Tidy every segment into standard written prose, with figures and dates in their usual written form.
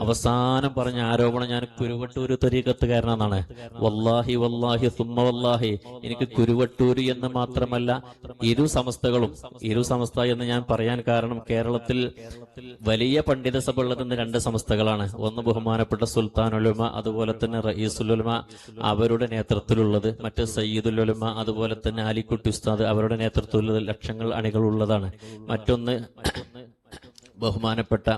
അവസാനം പറഞ്ഞ ആരോപണം ഞാൻ കുരുവട്ടൂര് ത്വരീഖത്തുകാരനാണ്. വല്ലാഹി വല്ലാഹി സുമ്മ വല്ലാഹി, എനിക്ക് കുരുവട്ടൂര് എന്ന് മാത്രമല്ല ഇരു സമസ്ത എന്ന് ഞാൻ പറയാൻ കാരണം കേരളത്തിൽ വലിയ പണ്ഡിത സഭ ഉള്ളതെന്ന് രണ്ട് സമസ്തകളാണ്. ഒന്ന് ബഹുമാനപ്പെട്ട സുൽത്താൻ ഉലമ, അതുപോലെ തന്നെ റയീസുൽ ഉലമ അവരുടെ നേതൃത്വത്തിലുള്ളത്, മറ്റ് സയ്യിദുൽ ഉലമ അതുപോലെ തന്നെ ആലിക്കുട്ടി ഉസ്താദ് അവരുടെ നേതൃത്വത്തിലുള്ള ലക്ഷങ്ങൾ അണികളുള്ളതാണ്. മറ്റൊന്ന് ബഹുമാനപ്പെട്ട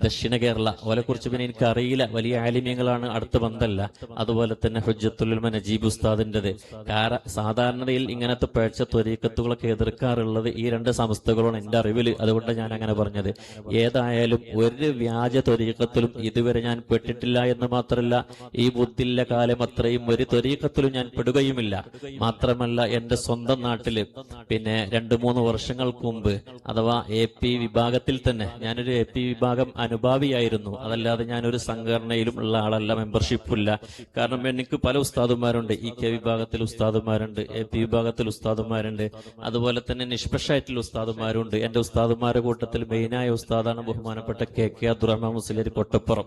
ദക്ഷിണ കേരള, അവരെ കുറിച്ച് പിന്നെ എനിക്ക് അറിയില്ല, വലിയ ആലിമ്യങ്ങളാണ്, അടുത്ത ബന്ധമല്ല. അതുപോലെ തന്നെ ഹുജ്ജത്തുൽ ഉലമ നജീബ് ഉസ്താദിൻ്റെത്. സാധാരണയിൽ ഇങ്ങനത്തെ പേഴ്ച ത്വരീഖത്തുകളൊക്കെ എതിർക്കാറുള്ളത് ഈ രണ്ട് സംസ്ഥകളാണ് എൻ്റെ അറിവിൽ. അതുകൊണ്ട് ഞാൻ അങ്ങനെ പറഞ്ഞത്. ഏതായാലും ഒരു വ്യാജ ത്വരീഖത്തിലും ഇതുവരെ ഞാൻ പെട്ടിട്ടില്ല എന്ന് മാത്രമല്ല, ഈ ബുദ്ധില്ല കാലം അത്രയും ഒരു ത്വരീഖത്തിലും ഞാൻ പെടുകയുമില്ല. മാത്രമല്ല എൻ്റെ സ്വന്തം നാട്ടില് പിന്നെ 2-3 വർഷങ്ങൾക്ക് മുമ്പ്, അഥവാ AP വിഭാഗത്തിൽ തന്നെ ഞാനൊരു AP വിഭാഗം അനുഭാവിയായിരുന്നു. അതല്ലാതെ ഞാനൊരു സംഘടനയിലും ഉള്ള ആളല്ല, മെമ്പർഷിപ്പില്ല. കാരണം എനിക്ക് പല ഉസ്താദുമാരുണ്ട്. EK വിഭാഗത്തിൽ ഉസ്താദുമാരുണ്ട്, AP വിഭാഗത്തിൽ ഉസ്താദുമാരുണ്ട്, അതുപോലെ തന്നെ നിഷ്പക്ഷമായിട്ടുള്ള ഉസ്താദുമാരുണ്ട്. എന്റെ ഉസ്താദുമാരുടെ കൂട്ടത്തിൽ മെയിനായ ഉസ്താദാണ് ബഹുമാനപ്പെട്ട KK അബ്ദുറഹ്മാൻ മുസ്ലിയാർ കൊട്ടപ്പുറം.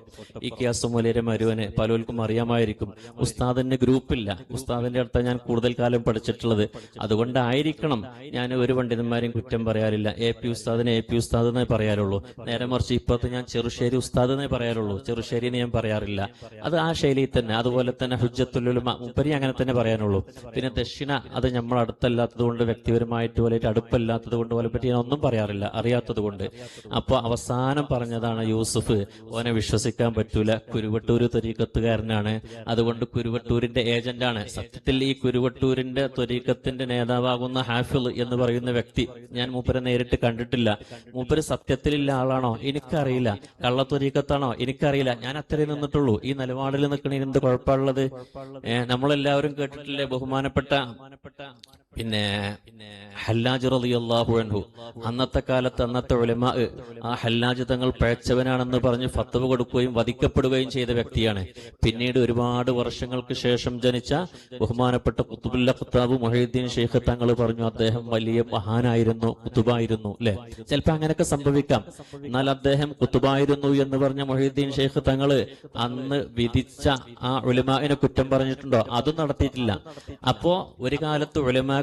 EK അസുമൂലിയുടെ മരുവന് പലർക്കും അറിയാമായിരിക്കും. ഉസ്താദിന് ഗ്രൂപ്പില്ല. ഉസ്താദിന്റെ അടുത്ത് ഞാൻ കൂടുതൽ കാലം പഠിച്ചിട്ടുള്ളത്. അതുകൊണ്ടായിരിക്കണം ഞാൻ ഒരു പണ്ഡിതന്മാരെയും കുറ്റം പറയാറില്ല. AP ഉസ്താദിനെ AP ഉസ്താദ് എന്നേ പറയാറുള്ളൂ. നേരെ മറിച്ച് ഇപ്പത്തെ ഞാൻ ചെറുശ്ശേരി ഉസ്താദ് എന്നേ പറയാറുള്ളൂ, ചെറുശ്ശേരിന്ന് ഞാൻ പറയാറില്ല. അത് ആ ശൈലിയിൽ തന്നെ. അതുപോലെ തന്നെ ഹുജ്ജത്തുൽ ഉലമ മുപ്പരി അങ്ങനെ തന്നെ പറയാനുള്ളൂ. പിന്നെ ദക്ഷിണ, അത് നമ്മൾ അടുത്തല്ലാത്തത് കൊണ്ട്, വ്യക്തിപരമായിട്ട് വലിയ അടുപ്പല്ലാത്തത് കൊണ്ട് ഓലെ പറ്റി ഞാൻ ഒന്നും പറയാറില്ല, അറിയാത്തത് കൊണ്ട്. അപ്പൊ അവസാനം പറഞ്ഞതാണ് യൂസുഫ്, ഓനെ വിശ്വസിക്കാൻ പറ്റൂല, കുരുവട്ടൂര് ത്വരീഖത്തുകാരനാണ്, അതുകൊണ്ട് കുരുവട്ടൂരിന്റെ ഏജന്റാണ്. സത്യത്തിൽ ഈ കുരുവട്ടൂരിന്റെ ത്വരീഖത്തിന്റെ നേതാവാകുന്ന ഹാഫിൾ എന്ന് പറയുന്ന വ്യക്തി, ഞാൻ മൂപ്പരെ നേരിട്ട് കണ്ടിട്ടില്ല. മൂപ്പര് സത്യത്തിലുള്ള ആളാണോ എനിക്കറിയില്ല, കള്ളത്വരീഖത്താണോ എനിക്കറിയില്ല. ഞാൻ അത്രയും നിന്നിട്ടുള്ളൂ. ഈ നിലപാടിൽ നിൽക്കണതിന് എന്ത് കുഴപ്പമുള്ളത്? നമ്മളെല്ലാവരും കേട്ടിട്ടില്ലേ ബഹുമാനപ്പെട്ട പിന്നെ ഹല്ലാജ് റളിയല്ലാഹു അൻഹു, അന്നത്തെ കാലത്ത് അന്നത്തെ ഉലമാ ആ ഹല്ലാജ് തങ്ങൾ പിഴച്ചവനാണെന്ന് പറഞ്ഞ് ഫത്വ കൊടുക്കുകയും വധിക്കപ്പെടുകയും ചെയ്ത വ്യക്തിയാണ്. പിന്നീട് ഒരുപാട് വർഷങ്ങൾക്ക് ശേഷം ജനിച്ച ബഹുമാനപ്പെട്ട ഖുതുബുൽ അഖ്താബ് മുഹീദ്ദീൻ ശൈഖ് തങ്ങൾ പറഞ്ഞു അദ്ദേഹം വലിയ മഹാനായിരുന്നു, ഖുതുബായിരുന്നു. അല്ലെ, ചിലപ്പോ അങ്ങനെയൊക്കെ സംഭവിക്കാം. എന്നാൽ അദ്ദേഹം ഖുതുബായിരുന്നു എന്ന് പറഞ്ഞ മുഹീദ്ദീൻ ശൈഖ് തങ്ങള് അന്ന് വിധിച്ച ആ ഉലമാഇനെ കുറ്റം പറഞ്ഞിട്ടുണ്ടോ? അതും നടത്തിയിട്ടില്ല. അപ്പോ ഒരു കാലത്ത് ഉലമാക്കള്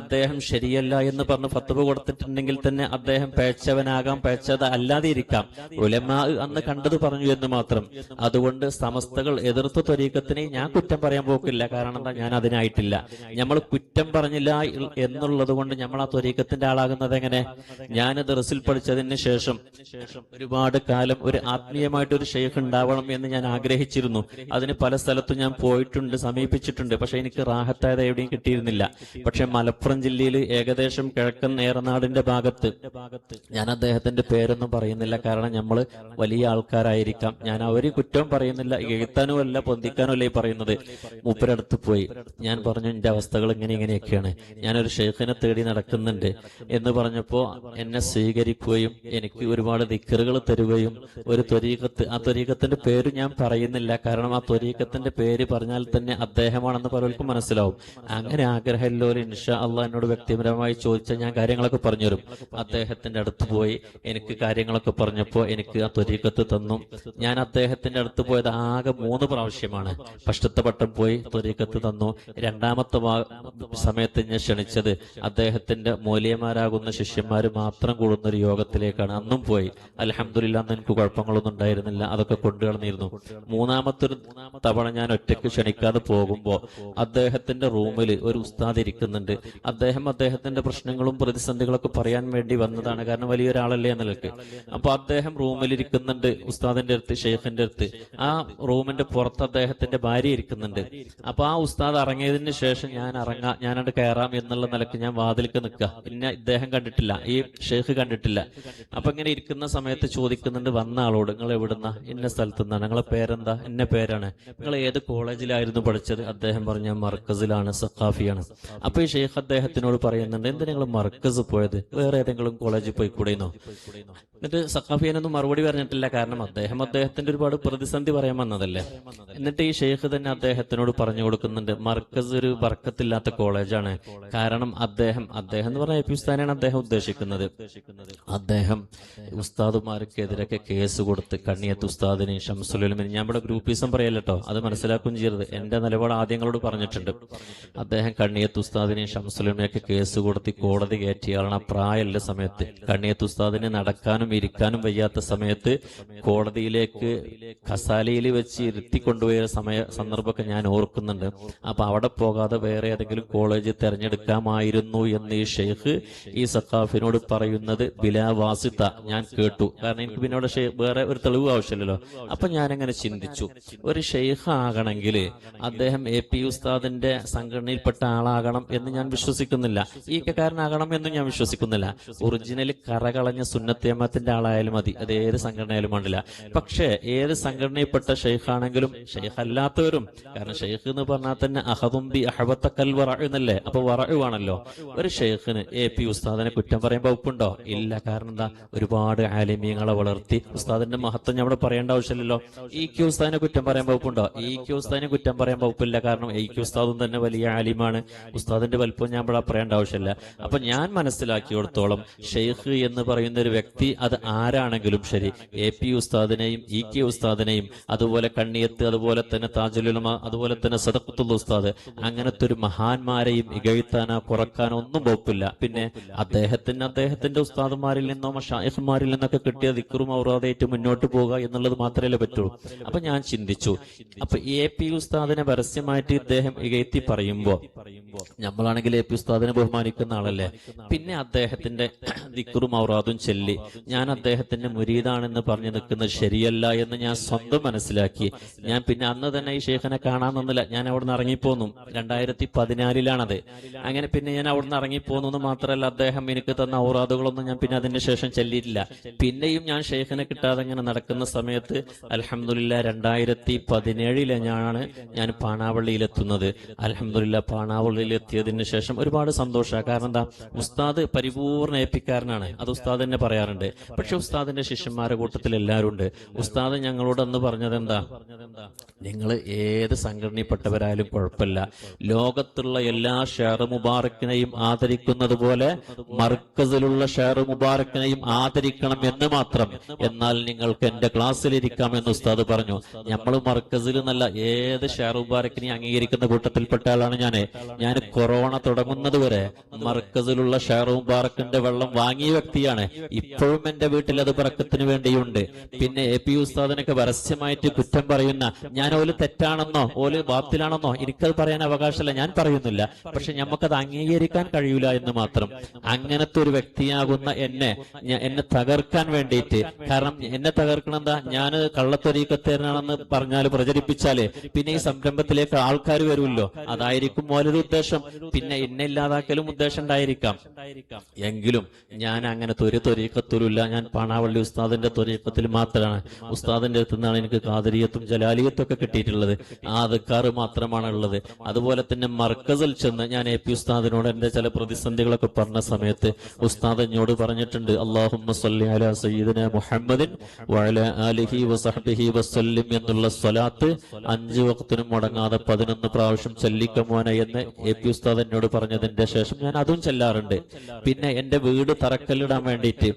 അദ്ദേഹം ശരിയല്ല എന്ന് പറഞ്ഞ് ഫത്വ കൊടുത്തിട്ടുണ്ടെങ്കിൽ തന്നെ അദ്ദേഹം പേഴ്ചവനാകാം, പേഴ്ചത അല്ലാതെ ഇരിക്കാം. ഉലമാ അന്ന് കണ്ടത് പറഞ്ഞു എന്ന് മാത്രം. അതുകൊണ്ട് സമസ്തകൾ എതിർത്ത ത്വരീഖത്തിനെ ഞാൻ കുറ്റം പറയാൻ പോക്കില്ല. കാരണം എന്താ, ഞാൻ അതിനായിട്ടില്ല. നമ്മൾ കുറ്റം പറഞ്ഞില്ല എന്നുള്ളത് കൊണ്ട് നമ്മൾ ആ ത്വരീഖത്തിന്റെ ആളാകുന്നത് എങ്ങനെ? ഞാൻ ദർസിൽ പഠിച്ചതിന് ശേഷം ഒരുപാട് കാലം ഒരു ആത്മീയമായിട്ട് ഒരു ഷെയ്ഖ് ഉണ്ടാവണം എന്ന് ഞാൻ ആഗ്രഹിച്ചിരുന്നു. അതിന് പല സ്ഥലത്തും ഞാൻ പോയിട്ടുണ്ട്, സമീപിച്ചിട്ടുണ്ട്. പക്ഷെ എനിക്ക് റാഹത്തായത് എവിടെയും കിട്ടിയിരുന്നില്ല. പക്ഷെ മലപ്പുറം ജില്ലയിൽ ഏകദേശം കിഴക്കൻ ഏറനാടിന്റെ ഭാഗത്ത്, ഞാൻ അദ്ദേഹത്തിന്റെ പേരൊന്നും പറയുന്നില്ല, കാരണം നമ്മൾ വലിയ ആൾക്കാരായിരിക്കാം, ഞാൻ അവര് കുറ്റവും പറയുന്നില്ല, എഴുത്താനും അല്ല പൊന്തിക്കാനും അല്ല ഈ പറയുന്നത്. മൂപ്പരടുത്ത് പോയി ഞാൻ പറഞ്ഞു, എന്റെ അവസ്ഥകൾ ഇങ്ങനെയൊക്കെയാണ്, ഞാനൊരു ഷെയ്ഖിനെ തേടി നടക്കുന്നുണ്ട് എന്ന് പറഞ്ഞപ്പോ എന്നെ സ്വീകരിക്കുകയും എനിക്ക് ഒരുപാട് ദിക്റുകൾ തരുകയും ഒരു ത്വരീഖത്ത്, ആ ത്വരീഖത്തിന്റെ പേര് ഞാൻ പറയുന്നില്ല, കാരണം ആ ത്വരീഖത്തിന്റെ പേര് പറഞ്ഞാൽ തന്നെ അദ്ദേഹമാണെന്ന് പലർക്കും മനസ്സിലാവും. അങ്ങനെ ആഗ്രഹമില്ലോര് ഇൻഷാ അള്ളാഹ് എന്നോട് വ്യക്തിപരമായി ചോദിച്ചാൽ ഞാൻ കാര്യങ്ങളൊക്കെ പറഞ്ഞുതരും. അദ്ദേഹത്തിന്റെ അടുത്ത് പോയി എനിക്ക് കാര്യങ്ങളൊക്കെ പറഞ്ഞപ്പോ എനിക്ക് ആ ത്വരീഖത്ത് തന്നു. ഞാൻ അദ്ദേഹത്തിന്റെ അടുത്ത് പോയത് ആകെ 3 പ്രാവശ്യമാണ്. ഫസ്റ്റത്തെ വട്ടം പോയി ത്വരീഖത്ത് തന്നു. രണ്ടാമത്തെ സമയത്ത് ഞാൻ ക്ഷണിച്ചത് അദ്ദേഹത്തിന്റെ മൂല്യമാരാകുന്ന ശിഷ്യന്മാര് മാത്രം കൂടുന്ന ഒരു യോഗത്തിലേക്കാണ്. അന്നും പോയി. അൽഹംദുലില്ലാഹ്, അന്ന് എനിക്ക് കുഴപ്പങ്ങളൊന്നും ഉണ്ടായിരുന്നില്ല, അതൊക്കെ കൊണ്ടുവന്നിരുന്നു. മൂന്നാമത്തൊരു തവണ ഞാൻ ഒറ്റയ്ക്ക് ക്ഷണിക്കാതെ പോകുമ്പോ അദ്ദേഹത്തിന്റെ റൂമിൽ ഒരു ഉസ്താദ് ഇരിക്കുന്നുണ്ട്. അദ്ദേഹത്തിന്റെ പ്രശ്നങ്ങളും പ്രതിസന്ധികളൊക്കെ പറയാൻ വേണ്ടി വന്നതാണ്, കാരണം വലിയൊരാളല്ലേ എന്നുള്ളത്. അപ്പൊ അദ്ദേഹം റൂമിലിരിക്കുന്നുണ്ട് ഉസ്താദിന്റെ അടുത്ത്, ഷെയ്ഖിന്റെ അടുത്ത്. ആ റൂമിന്റെ പുറത്ത് അദ്ദേഹത്തിന്റെ ഭാര്യ ഇരിക്കുന്നുണ്ട്. അപ്പൊ ആ ഉസ്താദ് ഇറങ്ങിയതിന് ശേഷം ഞാനത് കയറാം എന്നുള്ള നിലക്ക് ഞാൻ വാതിൽക്ക് നിൽക്കുക. പിന്നെ ഇദ്ദേഹം കണ്ടിട്ടില്ല, ഈ ഷെയ്ഖ് കണ്ടിട്ടില്ല. അപ്പൊ ഇങ്ങനെ ഇരിക്കുന്ന സമയത്ത് ചോദിക്കുന്നുണ്ട് വന്ന ആളോട്, നിങ്ങൾ എവിടുന്ന? ഇന്ന സ്ഥലത്ത് നിന്നാണ്. നിങ്ങളെ പേരെന്താ? എന്നെ പേരാണ്. നിങ്ങൾ ഏത് കോളേജിലായിരുന്നു പഠിച്ചത്? അദ്ദേഹം പറഞ്ഞ മർക്കസിലാണ്, സഖാഫിയാണ്. അപ്പൊ ഈ ഷെയ്ഖ് അദ്ദേഹത്തിനോട് പറയുന്നുണ്ട്, എന്ത് നിങ്ങൾ മർക്കസ് പോയത്, വേറെ ഏതെങ്കിലും കോളേജിൽ പോയി കൂടെയെന്നോ? എന്നിട്ട് സഖാഫി അതിനൊന്നും മറുപടി പറഞ്ഞിട്ടില്ല. കാരണം അദ്ദേഹത്തിന്റെ ഒരുപാട് പ്രതിസന്ധി പറയാൻ വന്നതല്ലേ. എന്നിട്ട് ഈ ഷെയ്ഖ് തന്നെ അദ്ദേഹത്തിനോട് പറഞ്ഞു കൊടുക്കുന്നുണ്ട്, മർക്കസ് ഒരു ബർക്കത്തില്ലാത്ത കോളേജാണ്. കാരണം അദ്ദേഹം എന്ന് പറഞ്ഞ എ പി ഉസ്താദിനെയാണ് അദ്ദേഹം ഉദ്ദേശിക്കുന്നത്. അദ്ദേഹം ഉസ്താദുമാർക്കെതിരൊക്കെ കേസ് കൊടുത്ത് കണ്ണിയത്ത് ഉസ്താദിനെ, ഷംസുലുലമിന്, ഞാൻ ഇവിടെ ഗ്രൂപ്പീസം പറയല്ലോ, അത് മനസ്സിലാക്കുകയും ചെയ്യരുത്, എന്റെ നിലപാട് ആദ്യങ്ങളോട് പറഞ്ഞിട്ടുണ്ട്. അദ്ദേഹം കണ്ണിയത്ത് ഉസ്താദിനെയും ഷംസുലുലമിനൊക്കെ കേസ് കൊടുത്ത് കോടതി കയറ്റിയാളാണ്. ആ പ്രായമുള്ള സമയത്ത് കണ്ണിയത്ത് ഉസ്താദിനെ നടക്കാനും ഇരിക്കാനും വയ്യാത്ത സമയത്ത് കോടതിയിലേക്ക് ഖസാലയിൽ വെച്ച് ഇരുത്തിക്കൊണ്ടുപോയ സന്ദർഭമൊക്കെ ഞാൻ ഓർക്കുന്നുണ്ട്. അപ്പൊ അവിടെ പോകാതെ വേറെ ഏതെങ്കിലും കോളേജ് തെരഞ്ഞെടുക്കാമായിരുന്നു എന്ന് ഈ ഷെയ്ഖ് ഈ സഖാഫിനോട് പറയുന്നത് ബിലാ വാസിത്ത ഞാൻ കേട്ടു. കാരണം എനിക്ക് പിന്നോട് വേറെ ഒരു തെളിവ് ആവശ്യമില്ലല്ലോ. അപ്പൊ ഞാനങ്ങനെ ചിന്തിച്ചു, ഒരു ഷെയ്ഖ് ആകണമെങ്കിൽ അദ്ദേഹം എ പി ഉസ്താദിന്റെ സംഘടനയിൽപ്പെട്ട ആളാകണം എന്ന് ഞാൻ വിശ്വസിക്കുന്നില്ല. ഈക്കക്കാരനാകണം എന്നും ഞാൻ വിശ്വസിക്കുന്നില്ല. ഒറിജിനൽ കറകളഞ്ഞ സുന്നത്തേമത്തിന്റെ ആളായാലും മതി, അത് ഏത് സംഘടനയായാലും വേണ്ടില്ല. പക്ഷേ ഏത് സംഘടനയിൽപ്പെട്ട ഷെയ്ഖ് ആണെങ്കിലും ഷെയ്ഖ് അല്ലാത്തവരും, കാരണം ഷെയ്ഖ് എന്ന് പറഞ്ഞാൽ തന്നെ അഹദുംബി അഹബത്തക്കൽ വറഅ് എന്നല്ലേ, അപ്പൊ വറഅ് ആണല്ലോ. ഒരു ഷെയ്ഖിന് എ പി ഉസ്താദിനെ കുറ്റം പറയാൻ വകുപ്പുണ്ടോ? ഇല്ല. കാരണം എന്താ, ഒരുപാട് ആലിമീങ്ങളെ വളർത്തി, ഉസ്താദിന്റെ മഹത്വം ഞാൻ ഇവിടെ പറയേണ്ട ആവശ്യമില്ലല്ലോ. ഇ കെ ഉസ്താദിനെ കുറ്റം പറയാൻ വകുപ്പുണ്ടോ? ഇ കെ ഉസ്താദിനെ കുറ്റം പറയാൻ വകുപ്പില്ല. കാരണം ഇ കെ ഉസ്താദും തന്നെ വലിയ ആലിമാണ്. ഉസ്താദിന്റെ വലുപ്പം ഞാൻ ഇവിടെ പറയേണ്ട ആവശ്യമില്ല. അപ്പൊ ഞാൻ മനസ്സിലാക്കിയിടത്തോളം ഷെയ്ഖ് എന്ന് പറയുന്ന ഒരു വ്യക്തി അത് ആരാണെങ്കിലും ശരി, എ പി ഉസ്താദിനെയും ഇ കെ ഉസ്താദിനെയും അതുപോലെ കണ്ണിയത്ത്, അതുപോലെ തന്നെ താജുൽ ഉലമ, അതുപോലെ തന്നെ സദഖത്തുൽ ഉസ്താദ്, അങ്ങനത്തെ ഒരു മഹാന്മാരെയും ഇകഴ്ത്താനോ കുറക്കാനോ ഒന്നും വകുപ്പില്ല. പിന്നെ അദ്ദേഹത്തിന്റെ ഉസ്താദുമാരിൽ നിന്നോ മശായിഖ്മാരിൽ നിന്നൊക്കെ കിട്ടിയ ദിക്റും ഔറാദായിട്ട് മുന്നോട്ട് പോകുക എന്നുള്ളത് മാത്രമേ പറ്റുള്ളൂ. അപ്പൊ ഞാൻ ചിന്തിച്ചു, അപ്പൊ എ പി ഉസ്താദിനെ പരസ്യമായിട്ട് ഇദ്ദേഹം ഇകഴ്ത്തി പറയുമ്പോ, നമ്മളാണെങ്കിൽ എ പി ഉസ്താദിനെ ബഹുമാനിക്കുന്ന ആളല്ലേ, പിന്നെ അദ്ദേഹത്തിന്റെ ദിക്റും ഔറാദും ചൊല്ലി ഞാൻ അദ്ദേഹത്തിന്റെ മുരീദാണെന്ന് പറഞ്ഞു നിൽക്കുന്നത് ശരിയല്ല എന്ന് ഞാൻ സ്വന്തം മനസ്സിലാക്കി. ഞാൻ പിന്നെ അന്ന് തന്നെ ഈ ഷെയ്ഖിനെ കാണാൻ നിന്നില്ല. ഞാൻ അവിടെ നിന്ന് ഇറങ്ങിപ്പോന്നു. 2014 അങ്ങനെ പിന്നെ ഞാൻ അവിടെ നിന്ന് ഇറങ്ങിപ്പോന്നു. മാത്രമല്ല അദ്ദേഹം എനിക്ക് തന്ന ഔറാദുകളൊന്നും ഞാൻ പിന്നെ അതിന് ശേഷം ചൊല്ലിയിട്ടില്ല. പിന്നെയും ഞാൻ ഷെയ്ഖിനെ കിട്ടാതെ ഇങ്ങനെ നടക്കുന്ന സമയത്ത് അൽഹംദുലില്ലാഹ് 2017 ഞാൻ പാണാവള്ളിയിലെത്തുന്നത്. അൽഹംദുലില്ലാഹ് പാണാവള്ളിയിലെത്തിയതിന് ശേഷം ഒരുപാട് സന്തോഷമാണ്. കാരണം എന്താ, ഉസ്താദ് പരിപൂർണ്ണ ഏൽപ്പിക്കാരനാണ്, അത് ഉസ്താദ് തന്നെ പറയാറുണ്ട്. പക്ഷെ ഉസ്താദിന്റെ ശിഷ്യന്മാരുടെ കൂട്ടത്തിൽ എല്ലാവരും ഉണ്ട്. ഉസ്താദ് ഞങ്ങളോട് അന്ന് പറഞ്ഞത് എന്താ, നിങ്ങൾ ഏത് സംഘടനയിൽപ്പെട്ടവരായാലും കുഴപ്പമില്ല, ലോകത്തുള്ള എല്ലാ ഷെയർ മുബാറക്കിനെയും ആദരിക്കുന്നത് പോലെ മർക്കസിലുള്ള ഷെയർ മുബാറക്കിനെയും ആദരിക്കണം എന്ന് മാത്രം. എന്നാൽ നിങ്ങൾക്ക് എന്റെ ക്ലാസ്സിലിരിക്കാം എന്ന് ഉസ്താദ് പറഞ്ഞു. നമ്മൾ മർക്കസിൽ എന്നല്ല, ഏത് ഷെയർ മുബാറക്കിനെയും അംഗീകരിക്കുന്ന കൂട്ടത്തിൽപ്പെട്ട ആളാണ് ഞാൻ കൊറോണ തുടങ്ങുന്നത് വരെ മർക്കസിലുള്ള ഷെയർ മുബാറക്കിന്റെ വെള്ളം വാങ്ങിയ വ്യക്തിയാണ്. ഇപ്പോഴും എന്റെ വീട്ടിൽ അത് ബറക്കത്തിന് വേണ്ടിയുണ്ട്. പിന്നെ എ പി ഉസ്താദിനൊക്കെ പരസ്യമായിട്ട് കുറ്റം പറയുന്ന, ഞാൻ ഓല് തെറ്റാണെന്നോ ഓല് ബാത്തിലാണെന്നോ എനിക്കത് പറയാൻ അവകാശമില്ല, ഞാൻ പറയുന്നില്ല. പക്ഷെ നമുക്കത് അംഗീകരിക്കാൻ കഴിയൂല എന്ന് മാത്രം. അങ്ങനത്തെ ഒരു വ്യക്തിയാകുന്ന എന്നെ തകർക്കാൻ വേണ്ടിയിട്ട്, കാരണം എന്നെ തകർക്കണം എന്താ, ഞാൻ കള്ളത്തൊരീക്കത്തേനാണെന്ന് പറഞ്ഞാൽ പ്രചരിപ്പിച്ചാല് പിന്നെ ഈ സംരംഭത്തിലേക്ക് ആൾക്കാർ വരുമല്ലോ, അതായിരിക്കും ഓലൊരു ഉദ്ദേശം. പിന്നെ എന്നെ ഇല്ലാതാക്കലും ഉദ്ദേശം ഉണ്ടായിരിക്കാം. എങ്കിലും ഞാൻ അങ്ങനത്തെ ഒരു ത്വരീഖത്തിലുമില്ല. ഞാൻ പാണാവള്ളി ഉസ്താദിന്റെ ത്വരീഖത്തിൽ മാത്രമാണ്. ഉസ്താദിന്റെ അടുത്ത് നിന്നാണ് എനിക്ക് ഖാദിരിയത്തും ജലാലിയത്തും ഒക്കെ കിട്ടിയിട്ടുള്ളത്. ആ അദ്കാർ മാത്രമാണ് ഉള്ളത്. അതുപോലെ തന്നെ മർക്കസിൽ ചെന്ന് ഞാൻ എ പി ഉസ്താദിനോട് എന്റെ ചില പ്രതിസന്ധികളൊക്കെ പറഞ്ഞ സമയത്ത് ഉസ്താദ് എന്നോട് പറഞ്ഞിട്ടുണ്ട്, അല്ലാഹുമ്മ സ്വല്ലി അലാ സയ്യിദിനാ മുഹമ്മദിൻ വഅലാ ആലിഹി വസഹ്ബിഹി വസല്ലിം എന്നുള്ള സ്വലാത്ത് 5 വഖ്തിനും മുടങ്ങാതെ 11 പ്രാവശ്യം ചൊല്ലിക്കമോന എന്ന് എ പി ഉസ്താദ് എന്നോട് പറഞ്ഞതിന്റെ ശേഷം ഞാൻ അതും ചെല്ലാറുണ്ട്. പിന്നെ എന്റെ വീട് തറക്കല്ലിടാൻ വേണ്ടിയിട്ട്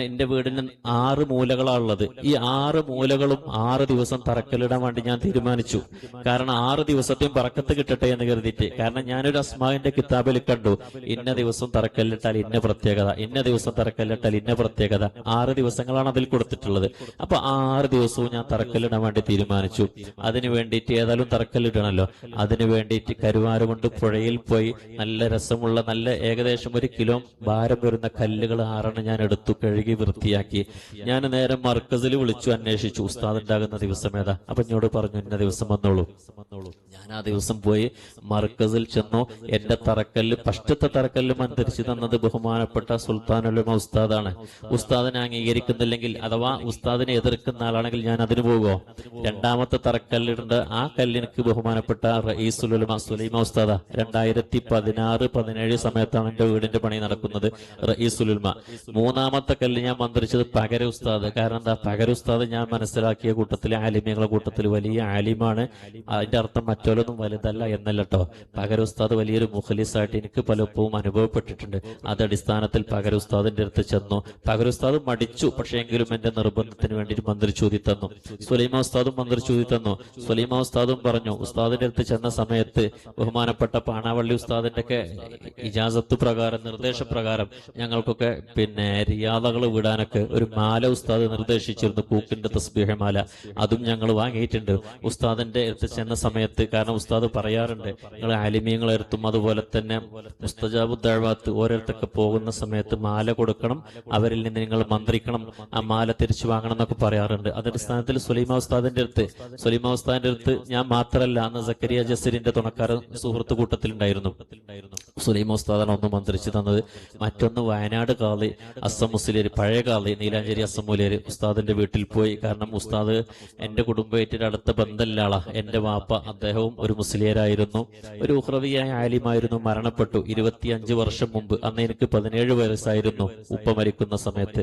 എന്റെ വീടിന് 6 മൂലകളാണുള്ളത്. ഈ 6 മൂലകളും 6 ദിവസം തറക്കല്ലിടാൻ വേണ്ടി ഞാൻ തീരുമാനിച്ചു. കാരണം 6 ദിവസത്തെയും ബറക്കത്ത് കിട്ടട്ടെ എന്ന് കരുതിയിട്ട്. കാരണം ഞാനൊരു അസ്മാഇന്റെ കിതാബിൽ കണ്ടു, ഇന്ന ദിവസം തറക്കല്ലിട്ടാൽ ഇന്ന പ്രത്യേകത, ഇന്ന ദിവസം തറക്കല്ലിട്ടാൽ ഇന്ന പ്രത്യേകത. 6 ദിവസങ്ങളാണ് അതിൽ കൊടുത്തിട്ടുള്ളത്. അപ്പൊ 6 ദിവസവും ഞാൻ തറക്കല്ലിടാൻ വേണ്ടി തീരുമാനിച്ചു. അതിനു വേണ്ടിയിട്ട് ഏതായാലും തറക്കല്ലിടണല്ലോ. അതിനു വേണ്ടിയിട്ട് കരുവാരുകൊണ്ട് പുഴയിൽ പോയി നല്ല രസമുള്ള നല്ല ഏകദേശം 1 കിലോ ഭാരം വരുന്ന കല്ലുകൾ 6 ഞാൻ എടുത്തു, കഴുകി വൃത്തിയാക്കി. ഞാൻ നേരെ മർക്കസിൽ വിളിച്ചു അന്വേഷിച്ചു, ഉസ്താദ് ഉണ്ടാകുന്ന ദിവസം ഏതാ. അപ്പൊ എന്നോട് പറഞ്ഞു ഇന്ന ദിവസം വന്നോളൂ. ഞാൻ ആ ദിവസം പോയി മർക്കസിൽ ചെന്നു. എന്റെ തറക്കല്ല് ഫസ്റ്റത്തെ തറക്കല്ല് മന്ത്രിച്ചു തന്നത് ബഹുമാനപ്പെട്ട സുൽത്താനുൽ ഉലമ ഉസ്താദാണ്. ഉസ്താദിനെ അംഗീകരിക്കുന്നില്ലെങ്കിൽ അഥവാ ഉസ്താദിനെ എതിർക്കുന്ന ആളാണെങ്കിൽ ഞാൻ അതിന് പോകുമോ? രണ്ടാമത്തെ തറക്കല്ലിടേണ്ട ആ കല്ലിനക്ക് ബഹുമാനപ്പെട്ട റഈസുൽ ഉലമ സുലൈമാൻ ഉസ്താദാ. 2016-17 സമയത്താണ് എന്റെ വീടിന്റെ പണി നടക്കുന്നത്. റഈസുൽ ഉലമ. മൂന്നാമത്തെ കല്ല് ഞാൻ മന്ത്രിച്ചത് പകര ഉസ്താദ്. കാരണം എന്താ? പകര ഉസ്താദ് ഞാൻ മനസ്സിലാക്കിയ കൂട്ടത്തിലെ ആലിമ്യങ്ങളുടെ കൂട്ടത്തിൽ വലിയ ആലിമാണ്. അതിന്റെ അർത്ഥം മറ്റോലൊന്നും വലുതല്ല എന്നല്ല കേട്ടോ. പകര ഉസ്താദ് വലിയൊരു മുഖലിസായിട്ട് എനിക്ക് പലപ്പോഴും അനുഭവപ്പെട്ടിട്ടുണ്ട്. അത് അടിസ്ഥാനത്തിൽ പകര ഉസ്താദിന്റെ അടുത്ത് ചെന്നു. പകര ഉസ്താദ് മടിച്ചു. പക്ഷേ എങ്കിലും എന്റെ നിർബന്ധത്തിന് വേണ്ടി മന്ത്രിച്ചൂതി തന്നു. സുലൈമാൻ ഉസ്താദും മന്ത്രിച്ചൂതി തന്നു. സുലൈമാൻ ഉസ്താദും പറഞ്ഞു. ഉസ്താദിന്റെ അടുത്ത് ചെന്ന സമയത്ത് ബഹുമാനപ്പെട്ട പാണാവള്ളി ഉസ്താദിന്റെ ഒക്കെ ഇജാസത്ത് പ്രകാരം നിർദ്ദേശപ്രകാരം ഞങ്ങൾക്കൊക്കെ റിയാദകൾ വിടാനൊക്കെ ഒരു മാല ഉസ്താദ് നിർദ്ദേശിച്ചിരുന്നു. കൂക്കിന്റെ തസ്ബീഹ് മാല. അതും ഞങ്ങൾ വാങ്ങിയിട്ടുണ്ട്. ഉസ്താദിന്റെ അടുത്ത് ചെന്ന സമയത്ത്, കാരണം ഉസ്താദ് പറയാറുണ്ട് നിങ്ങൾ ആലിമീങ്ങളെടുത്തും അതുപോലെ തന്നെ മുസ്തജാബു ദഅവാത്ത് ഓരോരുത്തൊക്കെ പോകുന്ന സമയത്ത് മാല കൊടുക്കണം, അവരിൽ നിന്ന് നിങ്ങൾ മന്ത്രിക്കണം, ആ മാല തിരിച്ചു വാങ്ങണം എന്നൊക്കെ പറയാറുണ്ട്. അതിന്റെ സ്ഥാനത്തിൽ സുലൈമാൻ ഉസ്താദിന്റെ അടുത്ത് ഞാൻ മാത്രമല്ല, അന്ന് സക്കരിയ ജസീറിന്റെ തുണക്കാരൻ സുഹൃത്ത് കൂട്ടത്തിലുണ്ടായിരുന്നു. സുലൈമാൻ ഉസ്താദാണ് ഒന്ന് മന്ത്രിച്ചു തന്നത്. മറ്റൊന്ന് വയനാട് കാളി അസം മുസ്ലിയർ, പഴയ കാളി നീലാഞ്ചേരി അസം മുസ്ലിയർ ഉസ്താദിന്റെ വീട്ടിൽ പോയി. കാരണം ഉസ്താദ് എന്റെ കുടുംബമായിട്ട് അടുത്ത ബന്ധമുള്ള ആളാ. എന്റെ വാപ്പ അദ്ദേഹവും ഒരു മുസ്ലിയരായിരുന്നു, ഒരു ഉഖ്റവിയായ ആലിമായിരുന്നു. മരണപ്പെട്ടു 25 വർഷം മുമ്പ്. അന്ന് എനിക്ക് 17 വയസ്സായിരുന്നു. ഉപ്പ മരിക്കുന്ന സമയത്ത്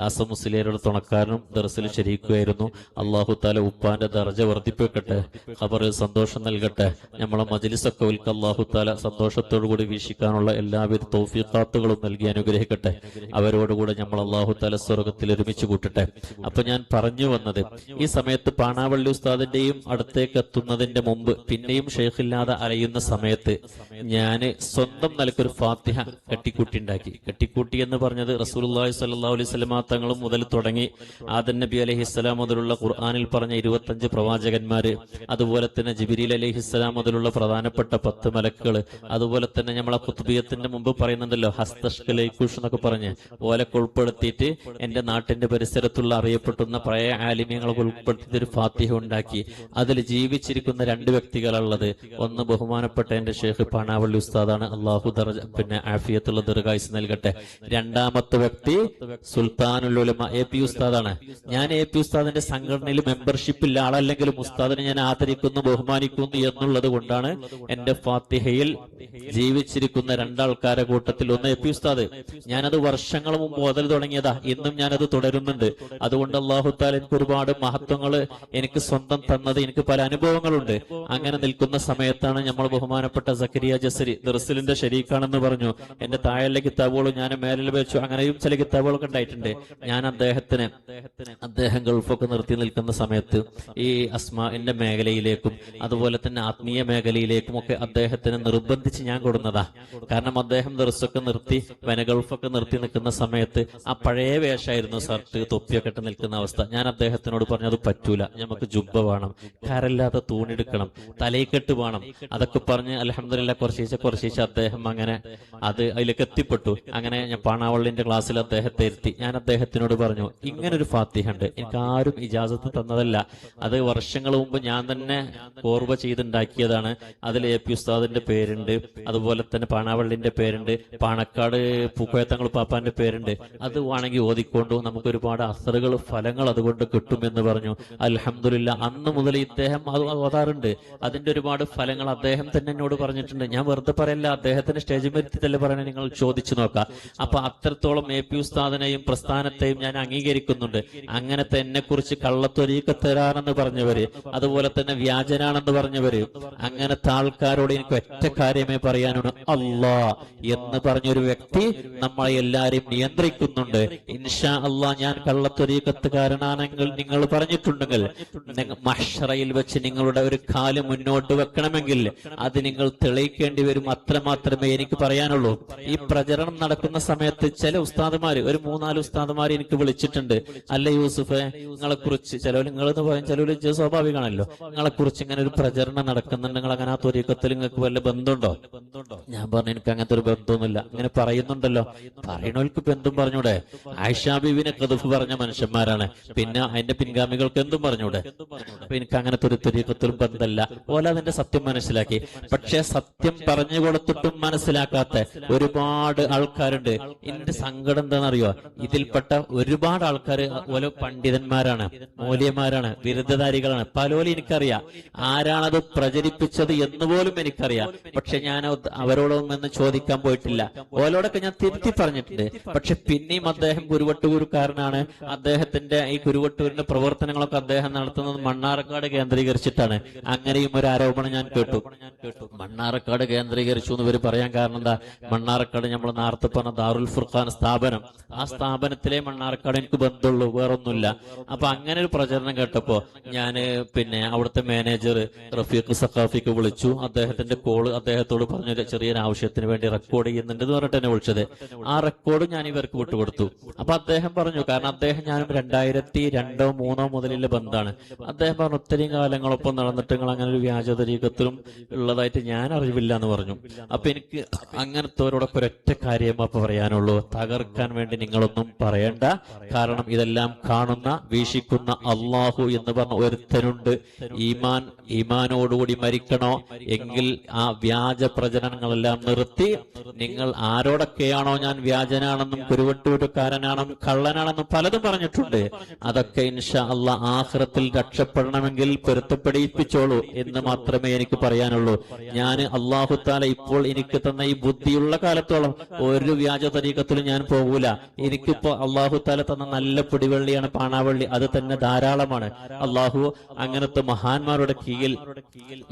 അസം മുസ്ലിയരുടെ തുണക്കാരനും ദർസിൽ ശരീക്കുമായിരുന്നു. അള്ളാഹു താല ഉപ്പാന്റെ ദർജ വർദ്ധിപ്പിക്കട്ടെ, ഖബറിൽ സന്തോഷം നൽകട്ടെ. നമ്മളെ മജ്ലിസൊക്കെ ഒൽക്ക് അള്ളാഹു താല സന്തോഷത്തോടു കൂടി വീക്ഷിക്കാനുള്ള എല്ലാവിധ തൗഫീഖാത്തുകളും നൽകി അനുഗ്രഹിക്കട്ടെ. അവരോടുകൂടെ നമ്മൾ അള്ളാഹു താല സ്വർഗത്തിൽ ഒരുമിച്ച് കൂട്ടട്ടെ. അപ്പൊ ഞാൻ പറഞ്ഞു വന്നത്, ഈ സമയത്ത് പാണാവള്ളി ഉസ്താദിന്റെയും അടുത്തേക്ക് എത്തുന്നതിന്റെ മുമ്പ് പിന്നെയും ഷെയ്ഖില്ലാതെ അലയുന്ന സമയത്ത് ഞാന് സ്വന്തം നിലക്കൊരു ഫാത്തിഹ കെട്ടിക്കൂട്ടി എന്ന് പറഞ്ഞത് റസൂലുള്ളാഹി സ്വല്ലല്ലാഹു അലൈഹി വസല്ലം തങ്ങൾ മുതൽ തുടങ്ങി ആദം നബി അലൈഹിസ്സലാം മുതലുള്ള ഖുർആനിൽ പറഞ്ഞ 25 പ്രവാചകന്മാര്, അതുപോലെ തന്നെ ജിബ്രീൽ അലൈഹിസ്സലാം മുതലുള്ള പ്രധാനപ്പെട്ട 10 മലക്കുകൾ, അതുപോലെ തന്നെ നമ്മളെ ഖുത്ബിയത്തിന്റെ മുമ്പ് പറയുന്നുണ്ടല്ലോ ഹസ്തഷ്കലൈക്കുഷ് എന്നൊക്കെ പറഞ്ഞ് ഓലൊക്കെ ഉൾപ്പെടുത്തിയിട്ട് എന്റെ നാട്ടിന്റെ പരിസരത്തുള്ള അറിയപ്പെട്ടുന്ന പഴയ ആലിമ്യങ്ങളൊക്കെ ഉൾപ്പെടുത്തിയിട്ട് ഒരു ഫാത്തിഹ ഉണ്ടാക്കി. അതിൽ ജീവിച്ചിരിക്കുന്ന 2 വ്യക്തികളുള്ളത്. ഒന്ന് ബഹുമാനപ്പെട്ട എന്റെ ഷേഖ് പാണാവള്ളി ഉസ്താദാണ്. അള്ളാഹു ദർജ ആഫിയത്തുള്ള ദീർഘായുസ് നൽകട്ടെ. രണ്ടാമത്തെ വ്യക്തി സുൽത്താനുൽ ഉലമ AP ഉസ്താദാണ്. ഞാൻ AP ഉസ്താദിന്റെ സംഘടനയിൽ മെമ്പർഷിപ്പില്ല ആളല്ലെങ്കിലും ഉസ്താദിനെ ഞാൻ ആദരിക്കുന്നു, ബഹുമാനിക്കുന്നു എന്നുള്ളത് കൊണ്ടാണ് എന്റെ ഫാത്തിഹയിൽ ജീവിച്ചിരിക്കുന്ന 2 ആൾക്കാരെ കൂട്ടത്തിൽ ഒന്ന് AP ഉസ്താദ്. ഞാനത് വർഷങ്ങൾ മുമ്പ് ഓതൽ തുടങ്ങിയതാ. ഇന്നും ഞാനത് തുടരുന്നുണ്ട്. അതുകൊണ്ട് അല്ലാഹു തആല എനിക്ക് ഒരുപാട് മഹത്വങ്ങൾ എനിക്ക് സ്വന്തം തന്നത്, എനിക്ക് പല അനുഭവങ്ങളുണ്ട്. അങ്ങനെ നിൽക്കുന്ന സമയത്താണ് നമ്മൾ ബഹുമാനപ്പെട്ട സക്കരിയ ജസരി ദർസിലിന്റെ ശരീക്കാണെന്ന് പറഞ്ഞു. എന്റെ താഴെ കിതാബുകളും ഞാൻ മേലിൽ വെച്ചു. അങ്ങനെയും ചില കിതാബുകളൊക്കെ ഉണ്ടായിട്ടുണ്ട്. ഞാൻ അദ്ദേഹം ഗൾഫൊക്കെ നിർത്തി നിൽക്കുന്ന സമയത്ത് ഈ അസ്മാഇന്റെ മേഖലയിലേക്കും അതുപോലെ തന്നെ ആത്മീയ മേഖലയിലേക്കും ഒക്കെ അദ്ദേഹത്തിന് നിർബന്ധിച്ച് ഞാൻ കൊടുന്നതാ. കാരണം അദ്ദേഹം ദർസൊക്കെ നിർത്തി ഗൾഫൊക്കെ നിർത്തി നിൽക്കുന്ന സമയത്ത് ആ പഴയ വേഷമായിരുന്നു, ഷർട്ട് തൊപ്പിയൊക്കെ ഇട്ട് നിൽക്കുന്ന അവസ്ഥ. ഞാൻ അദ്ദേഹത്തിനോട് പറഞ്ഞു അത് പറ്റൂല, നമുക്ക് ജുബ്ബ വേണം, കരല്ലാത്ത തൂണിടുക്കണം, തലയിക്കെട്ട് വേണം, അതൊക്കെ പറഞ്ഞ് അൽഹംദുലില്ലാഹ് കുറച്ചീച്ച അദ്ദേഹം അങ്ങനെ അതിലേക്ക് എത്തിപ്പെട്ടു. അങ്ങനെ ഞാൻ പാണാവള്ളിന്റെ ക്ലാസ്സിൽ അദ്ദേഹത്തെ ഇരുത്തി. ഞാൻ അദ്ദേഹത്തിനോട് പറഞ്ഞു ഇങ്ങനൊരു ഫാത്തിഹ ഉണ്ട്, എനിക്ക് ആരും ഇജാസത്ത് തന്നതല്ല, അത് വർഷങ്ങൾ മുമ്പ് ഞാൻ തന്നെ ഓർവ ചെയ്തുണ്ടാക്കിയതാണ്. അതിൽ AP ഉസ്താദിന്റെ പേരുണ്ട്, അതുപോലെ തന്നെ പാണാവള്ളിന്റെ പേരുണ്ട്, പാണക്കാട് പൂക്കോയത്തങ്ങൾ പാപ്പാന്റെ പേരുണ്ട്. അത് വേണമെങ്കിൽ ഓതിക്കൊണ്ടു, നമുക്ക് ഒരുപാട് അസറുകൾ ഫലങ്ങൾ അതുകൊണ്ട് കിട്ടുമെന്ന് പറഞ്ഞു. അൽഹംദുലില്ലാഹ് അന്ന് മുതൽ ഇദ്ദേഹം അത് ഓതാറുണ്ട്. അതിന്റെ ഒരുപാട് ഫലങ്ങൾ അദ്ദേഹം തന്നെ എന്നോട് പറഞ്ഞിട്ടുണ്ട്. ഞാൻ വെറുതെ പറയല്ല, അദ്ദേഹത്തിന്റെ സ്റ്റേജ് വരുത്തിട്ടല്ലേ പറയണേ, നിങ്ങൾ ചോദിച്ചു നോക്കാം. അപ്പൊ അത്രത്തോളം AP ഉസ്താദിനെയും പ്രസ്ഥാനത്തെയും ഞാൻ അംഗീകരിക്കുന്നുണ്ട്. അങ്ങനത്തെ എന്നെ കുറിച്ച് കള്ളത്തൊരീക്കത്തരാണെന്ന് പറഞ്ഞവര്, അതുപോലെ തന്നെ വ്യാജനാണെന്ന് പറഞ്ഞവര്, അങ്ങനത്തെ ആൾക്കാരോട് എനിക്ക് ഒറ്റ കാര്യമേ പറയാനുള്ളൂ, അല്ലാ എന്ന് പറഞ്ഞൊരു വ്യക്തി നമ്മളെ എല്ലാരെയും നിയന്ത്രിക്കുന്നുണ്ട്. ഇൻഷാ അല്ലാ ഞാൻ കള്ളത്തൊരീക്കത്തുകാരനാണെങ്കിൽ നിങ്ങൾ പറഞ്ഞിട്ടുണ്ടെങ്കിൽ മഹ്ശറയിൽ വെച്ച് നിങ്ങളുടെ ഒരു കാല് മുന്നോട്ട് വെക്കണമെങ്കിൽ അത് നിങ്ങൾ തെളിയിക്കേണ്ടി വരും. അത്ര മാത്രമേ എനിക്ക് പറയാനുള്ളൂ. ഈ പ്രചരണം നടക്കുന്ന സമയത്ത് ചില ഉസ്താദുമാര്, ഒരു 3-4 ഉസ്താദുമാര് എനിക്ക് വിളിച്ചിട്ടുണ്ട്, അല്ല യൂസുഫെ നിങ്ങളെ കുറിച്ച്, നിങ്ങളെന്ന് പറയാൻ ചിലവര് സ്വാഭാവികമാണല്ലോ, നിങ്ങളെ കുറിച്ച് ഇങ്ങനെ ഒരു പ്രചരണം നടക്കുന്നുണ്ട്, നിങ്ങൾ അങ്ങനെ ആ ത്വരീഖത്തിൽ നിങ്ങൾക്ക് വല്ല ബന്ധമുണ്ടോ? ഞാൻ പറഞ്ഞു എനിക്ക് അങ്ങനത്തെ ഒരു ബന്ധമൊന്നുമില്ല. ഇങ്ങനെ പറയുന്നുണ്ടല്ലോ, പറയണവർക്ക് ബന്ധം പറഞ്ഞൂടെ? ആയിഷ ബീവിനെ ഖദഫ് പറഞ്ഞ മനുഷ്യന്മാരാണ്, പിന്നെ അതിന്റെ പിൻഗാമികൾക്ക് എന്തും പറഞ്ഞൂടെ? അപ്പൊ എനിക്ക് അങ്ങനത്തെ ഒരു ത്വരീഖത്തിലും ബന്ധമല്ല. ഓല അതിന്റെ സത്യം മനസ്സിലാക്കി. പക്ഷെ സത്യം പറഞ്ഞു കൊടുത്തിട്ടും മനസ്സിലാക്കാത്ത ഒരുപാട് ആൾക്കാരുണ്ട്. എന്റെ സങ്കടം എന്താണെന്നറിയോ? ഇതിൽപ്പെട്ട ഒരുപാട് ആൾക്കാർ ഓല പണ്ഡിതന്മാരാണ്, മൂല്യന്മാരാണ്, ബിരുദധാരികളാണ്. പലോലും എനിക്കറിയാം. ആരാണത് പ്രചരിപ്പിച്ചത് എന്നുപോലും എനിക്കറിയാം. പക്ഷെ ഞാൻ അവരോടൊന്നും എന്ന് ചോദിക്കാൻ പോയിട്ടില്ല. ഓലോടൊക്കെ ഞാൻ തിരുത്തി പറഞ്ഞിട്ടുണ്ട്. പക്ഷെ പിന്നെയും അദ്ദേഹം കുരുവട്ടൂരുകാരനാണ്. അദ്ദേഹത്തിന്റെ ഈ കുരുവട്ടൂരിന്റെ പ്രവർത്തനങ്ങളൊക്കെ അദ്ദേഹം നടത്തുന്നത് മണ്ണാർക്കാട് കേന്ദ്രീകരിച്ചിട്ടാണ്. അങ്ങനെയും ഒരു ആരോപണം ഞാൻ കേട്ടു. മണ്ണാർക്കാട് കേന്ദ്രീകരിച്ചു എന്ന് ഇവർ പറയാൻ കാരണം എന്താ? മണ്ണാർക്കാട് നമ്മൾ നേരത്തെ പറഞ്ഞ ദാറുൽ ഫുർഖാൻ സ്ഥാപനം, ആ സ്ഥാപനത്തിലെ മണ്ണാർക്കാട് എനിക്ക് ബന്ധമുള്ളൂ, വേറൊന്നുമില്ല. അപ്പൊ അങ്ങനെ ഒരു പ്രചരണം കേട്ടപ്പോ ഞാന് പിന്നെ അവിടുത്തെ മാനേജർ റഫീഖ് സഖാഫിക്ക് വിളിച്ചു. അദ്ദേഹത്തിന്റെ കോള് അദ്ദേഹത്തോട് പറഞ്ഞു, ചെറിയൊരു ആവശ്യത്തിന് വേണ്ടി റെക്കോർഡ് ചെയ്യുന്നുണ്ട് എന്ന് പറഞ്ഞിട്ട് എന്നെ വിളിച്ചത്. ആ റെക്കോർഡ് ഞാൻ ഇവർക്ക് വിട്ടുകൊടുത്തു. അപ്പൊ അദ്ദേഹം പറഞ്ഞു, കാരണം അദ്ദേഹം ഞാനും 2002-2003 മുതലുള്ള ബന്ധമാണ്. അദ്ദേഹം പറഞ്ഞു, ഒത്തിരി കാലങ്ങളൊപ്പം നടന്നിട്ട് നിങ്ങൾ അങ്ങനെ ഒരു വ്യാജ തരീഖത്തിലും ഉള്ളതായിട്ട് ഞാൻ അറിവില്ല എന്ന് പറഞ്ഞു. അപ്പൊ എനിക്ക് അങ്ങനത്തെവരോടൊക്കെ ഒരൊറ്റ കാര്യം അപ്പൊ പറയാനുള്ളൂ, തകർക്കാൻ വേണ്ടി നിങ്ങളൊന്നും പറയണ്ട. കാരണം ഇതെല്ലാം കാണുന്ന വീക്ഷിക്കുന്ന അള്ളാഹു എന്ന് പറഞ്ഞ ഒരുത്തനുണ്ട്. ഈമാനോടുകൂടി മരിക്കണോ എങ്കിൽ ആ വ്യാജ പ്രചരണങ്ങളെല്ലാം നിർത്തി നിങ്ങൾ ആരോടൊക്കെയാണോ ഞാൻ വ്യാജനാണെന്നും കുരുവട്ടൂരുകാരനാണെന്നും കള്ളനാണെന്നും പലതും പറഞ്ഞിട്ടുണ്ട്, അതൊക്കെ ഇൻഷാ അള്ളാഹ് ആഖിറത്തിൽ രക്ഷപ്പെടണമെങ്കിൽ പൊരുത്തപ്പെടിപ്പിച്ചോളൂ എന്ന് മാത്രമേ എനിക്ക് പറയാനുള്ളൂ. ഞാൻ അള്ളാഹു താല ഇപ്പോൾ എനിക്ക് തന്ന ഈ ബുദ്ധിയുള്ള കാലത്തോളം ഒരു വ്യാജ തരീഖത്തിലും ഞാൻ പോകൂല. എനിക്കിപ്പോ അള്ളാഹു താല തന്ന നല്ല പിടിവള്ളിയാണ് പാണാവള്ളി, അത് തന്നെ ധാരാളമാണ്. അള്ളാഹു അങ്ങനത്തെ മഹാന്മാരുടെ കീഴിൽ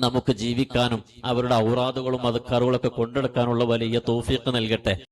നമുക്ക് ജീവിക്കാനും അവരുടെ ഔറാദുകളും അദ്കാറുകളൊക്കെ കൊണ്ടെടുക്കാനുള്ള വലിയ തൗഫീഖ് നൽകട്ടെ.